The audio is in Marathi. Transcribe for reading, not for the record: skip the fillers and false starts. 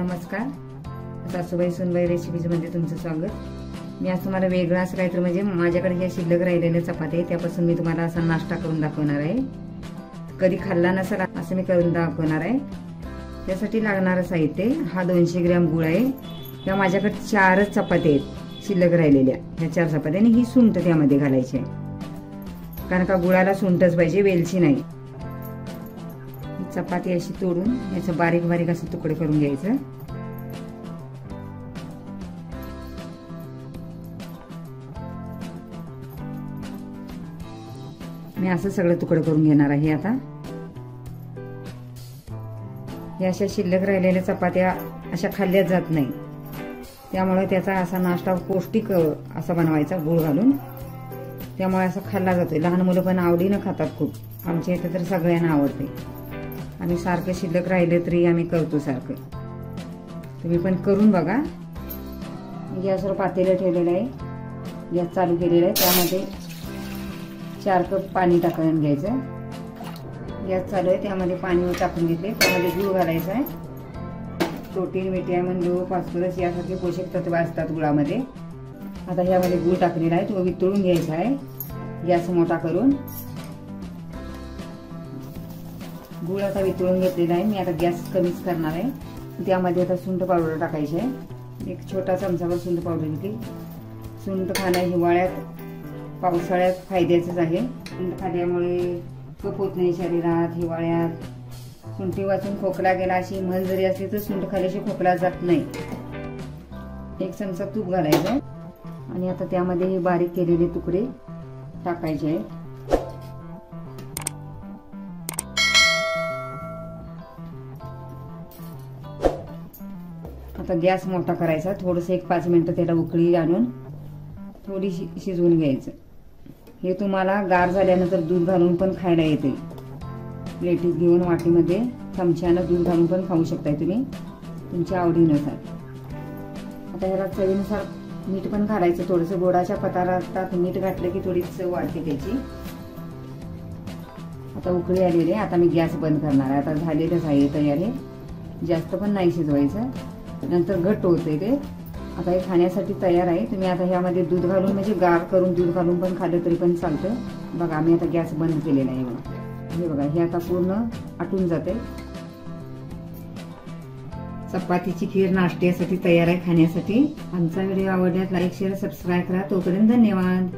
नमस्कार, सासूबाई सुनबाई रेसिपीजमध्ये तुमचं स्वागत। मी आज तुम्हाला वेगळं असं काहीतरी म्हणजे माझ्याकडे ज्या शिल्लक राहिलेल्या चपात्या आहेत त्यापासून मी तुम्हाला असा नाश्ता करून दाखवणार आहे। कधी खाल्ला नसेल असं मी करून दाखवणार आहे। त्यासाठी लागणारं साहित्य हा 200 ग्रॅम गुळ आहे। या माझ्याकडे 4 चपात्या आहेत शिल्लक राहिलेल्या। ह्या 4 चपात्या आणि ही सुंठ त्यामध्ये घालायची आहे, कारण का गुळाला सुंठच पाहिजे, वेलची नाही। चपाती अशी तोडून याचे बारीक बारीक असे तुकडे करून घ्यायचे। मी असं सगळं तुकडे करून घेणार आहे। आता या अशा शिल्लक राहिलेल्या चपात्या अशा खाल्ल्या जात नाही, त्यामुळे त्याचा असा नाश्ता पौष्टिक असा बनवायचा गुळ घालून, त्यामुळे असा खाल्ला जातो। लहान मुलं पण आवडीने खातात खूप, आमच्या इथे तर सगळ्यांना आवडते। आम्ही सारखं शिल्लक राहिले तरी आम्ही करतो सारखं, तुम्ही पण करून बघा। गॅसवर पातेलं ठेवलेलं आहे, गॅस चालू केलेला आहे, त्यामध्ये 4 कप पाणी टाकून घ्यायचं। गॅस चालू आहे, त्यामध्ये पाणी टाकून घेतले, त्यामध्ये गूळ घालायचा आहे। प्रोटीन, व्हिटॅमिन, लोह, फॉस्फरस यासारखे पोषक तत्व असतात गुळामध्ये। आता ह्यामध्ये गूळ टाकलेला आहे, तो वितळून घ्यायचा आहे गॅस मोठा करून। गूळ आता वितळून घेतलेला आहे, मी आता गॅस कमीच करणार आहे। त्यामध्ये आता सुंठ पावडर टाकायची आहे, एक छोटा चमचाभर सुंठ पावडर घेतली। सुंठ खाणं हिवाळ्यात पावसाळ्यात फायद्याचंच आहे। सुंठ खाल्ल्यामुळे कफ होत नाही शरीरात। हिवाळ्यात सुंठी वाचून खोकला गेला अशी म्हण जरी असली तर सुंठ खाल्ल्याशिवाय खोकला जात नाही। 1 चमचा तूप घालायचं आणि आता त्यामध्ये हे बारीक केलेले तुकडे टाकायचे आहेत। आता गॅस मोठा करायचा, थोडंसं 1-5 मिनिटं त्याला उकळी आणून थोडी शिजवून घ्यायचं। हे तुम्हाला गार झाल्यानंतर दूध घालून पण खायला येते। प्लेटीत घेऊन वाटीमध्ये चमच्यानं दूध घालून पण खाऊ शकताय तुम्ही, तुमच्या आवडीनुसार। आता ह्याला चवीनुसार मीठ पण घालायचं, थोडंसं गोडाच्या पदार्थात मीठ घातलं की थोडी चव वाढते त्याची। आता उकळी आलेली आहे, आता मी गॅस बंद करणार आहे। आता झालेलंच आहे तयार, हे जास्त पण नाही शिजवायचं, नंतर घट्ट होते ते। आता हे खाण्यासाठी तयार आहे। तुम्ही आता ह्यामध्ये दूध घालून म्हणजे गार करून दूध घालून पण खाल्लं तरी पण चालतं। बघा मी आता गॅस बंद केलेला आहे, हे बघा हे आता पूर्ण आटून जाते। चपातीची खीर नाश्त्यासाठी तयार आहे, खाण्यासाठी। आमचा व्हिडिओ आवडल्यास लाईक, शेअर, सबस्क्राईब करा। तोपर्यंत धन्यवाद।